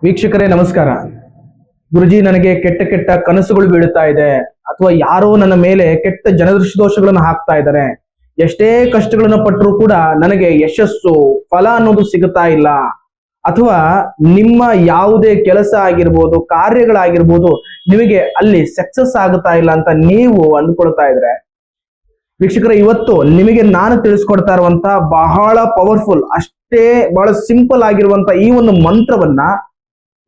ವೀಕ್ಷಕರೇ ನಮಸ್ಕಾರ. ಗುರುಜಿ, ನನಗೆ ಕೆಟ್ಟ ಕೆಟ್ಟ ಕನಸುಗಳು ಬೀಳುತ್ತಾ ಇದೆ, ಅಥವಾ ಯಾರೋ ನನ್ನ ಮೇಲೆ ಕೆಟ್ಟ ಜನದೃಷ್ಟಿ ದೋಷಗಳನ್ನು ಹಾಕ್ತಾ ಇದ್ದಾರೆ. ಎಷ್ಟೇ ಕಷ್ಟಗಳನ್ನು ಪಟ್ಟರೂ ಕೂಡ ನನಗೆ ಯಶಸ್ಸು ಫಲ ಅನ್ನೋದು ಸಿಗುತ್ತಾ ಇಲ್ಲ, ಅಥವಾ ನಿಮ್ಮ ಯಾವುದೇ ಕೆಲಸ ಆಗಿರ್ಬೋದು, ಕಾರ್ಯಗಳಾಗಿರ್ಬೋದು, ನಿಮಗೆ ಅಲ್ಲಿ ಸಕ್ಸಸ್ ಆಗುತ್ತಾ ಇಲ್ಲ ಅಂತ ನೀವು ಅಂದ್ಕೊಳ್ತಾ ಇದ್ರೆ, ವೀಕ್ಷಕರೇ ಇವತ್ತು ನಿಮಗೆ ನಾನು ತಿಳಿಸ್ಕೊಡ್ತಾ ಇರುವಂತ ಬಹಳ ಪವರ್ಫುಲ್, ಅಷ್ಟೇ ಬಹಳ ಸಿಂಪಲ್ ಆಗಿರುವಂತ ಈ ಒಂದು ಮಂತ್ರವನ್ನ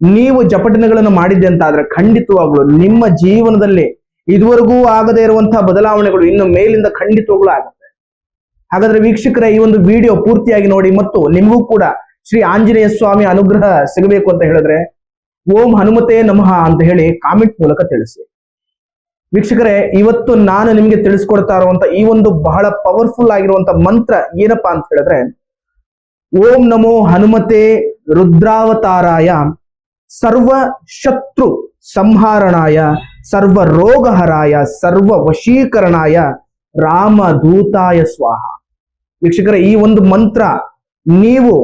ನೀವು ಜಪಟನೆಗಳನ್ನು ಮಾಡಿದ್ದೆ ಅಂತ ಆದ್ರೆ ಖಂಡಿತವಾಗ್ಲು ನಿಮ್ಮ ಜೀವನದಲ್ಲಿ ಇದುವರೆಗೂ ಆಗದೇ ಇರುವಂತಹ ಬದಲಾವಣೆಗಳು ಇನ್ನು ಮೇಲಿಂದ ಖಂಡಿತವಾಗ್ಲೂ ಆಗುತ್ತೆ. ಹಾಗಾದ್ರೆ ವೀಕ್ಷಕರೇ, ಈ ಒಂದು ವಿಡಿಯೋ ಪೂರ್ತಿಯಾಗಿ ನೋಡಿ, ಮತ್ತು ನಿಮಗೂ ಕೂಡ ಶ್ರೀ ಆಂಜನೇಯ ಸ್ವಾಮಿ ಅನುಗ್ರಹ ಸಿಗಬೇಕು ಅಂತ ಹೇಳಿದ್ರೆ ಓಂ ಹನುಮತೆ ನಮಃ ಅಂತ ಹೇಳಿ ಕಾಮೆಂಟ್ ಮೂಲಕ ತಿಳಿಸಿ. ವೀಕ್ಷಕರೇ, ಇವತ್ತು ನಾನು ನಿಮಗೆ ತಿಳಿಸ್ಕೊಡ್ತಾ ಇರುವಂತ ಈ ಒಂದು ಬಹಳ ಪವರ್ಫುಲ್ ಆಗಿರುವಂತ ಮಂತ್ರ ಏನಪ್ಪಾ ಅಂತ ಹೇಳಿದ್ರೆ, ಓಂ ನಮೋ ಹನುಮತೆ ರುದ್ರಾವತಾರಾಯ ಸರ್ವ ಶತ್ರು ಸಂಹಾರಣಾಯ ಸರ್ವ ರೋಗಹರಾಯ ಸರ್ವ ವಶೀಕರಣಾಯ ರಾಮದೂತಾಯ ಸ್ವಾಹ. ವೀಕ್ಷಕರೇ, ಈ ಒಂದು ಮಂತ್ರ ನೀವು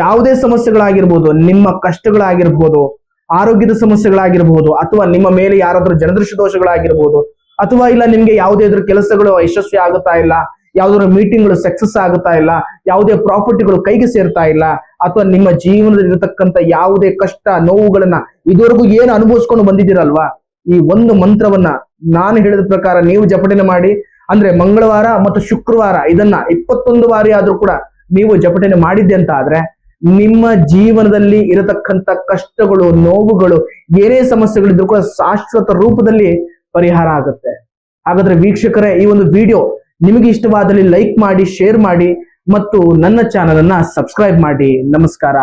ಯಾವುದೇ ಸಮಸ್ಯೆಗಳಾಗಿರ್ಬೋದು, ನಿಮ್ಮ ಕಷ್ಟಗಳಾಗಿರ್ಬೋದು, ಆರೋಗ್ಯದ ಸಮಸ್ಯೆಗಳಾಗಿರ್ಬೋದು, ಅಥವಾ ನಿಮ್ಮ ಮೇಲೆ ಯಾರಾದ್ರೂ ಜನದೃಷ್ಟಿ ದೋಷಗಳಾಗಿರ್ಬೋದು, ಅಥವಾ ಇಲ್ಲ ನಿಮ್ಗೆ ಯಾವುದೇ ಕೆಲಸಗಳು ಯಶಸ್ವಿ ಆಗುತ್ತಾ ಇಲ್ಲ, ಯಾವ್ದಾದ್ರು ಮೀಟಿಂಗ್ಗಳು ಸಕ್ಸಸ್ ಆಗುತ್ತಾ ಇಲ್ಲ, ಯಾವುದೇ ಪ್ರಾಪರ್ಟಿಗಳು ಕೈಗೆ ಸೇರ್ತಾ ಇಲ್ಲ, ಅಥವಾ ನಿಮ್ಮ ಜೀವನದಲ್ಲಿ ಇರತಕ್ಕಂತ ಯಾವುದೇ ಕಷ್ಟ ನೋವುಗಳನ್ನ ಇದುವರೆಗೂ ಏನು ಅನುಭವಿಸ್ಕೊಂಡು ಬಂದಿದ್ದೀರಲ್ವಾ, ಈ ಒಂದು ಮಂತ್ರವನ್ನ ನಾನು ಹೇಳಿದ ಪ್ರಕಾರ ನೀವು ಜಪಟನೆ ಮಾಡಿ. ಅಂದ್ರೆ ಮಂಗಳವಾರ ಮತ್ತು ಶುಕ್ರವಾರ ಇದನ್ನ 21 ಬಾರಿ ಆದ್ರೂ ಕೂಡ ನೀವು ಜಪಟನೆ ಮಾಡಿದ್ದೆ ಅಂತ ಆದ್ರೆ ನಿಮ್ಮ ಜೀವನದಲ್ಲಿ ಇರತಕ್ಕಂತ ಕಷ್ಟಗಳು, ನೋವುಗಳು, ಏನೇ ಸಮಸ್ಯೆಗಳಿದ್ರು ಕೂಡ ಶಾಶ್ವತ ರೂಪದಲ್ಲಿ ಪರಿಹಾರ ಆಗುತ್ತೆ. ಹಾಗಾದ್ರೆ ವೀಕ್ಷಕರೇ, ಈ ಒಂದು ವಿಡಿಯೋ ನಿಮಗೆ ಇಷ್ಟವಾದಲ್ಲಿ ಲೈಕ್ ಮಾಡಿ, ಶೇರ್ ಮಾಡಿ, ಮತ್ತು ನನ್ನ ಚಾನಲ್ ಅನ್ನ ಸಬ್ಸ್ಕ್ರೈಬ್ ಮಾಡಿ. ನಮಸ್ಕಾರ.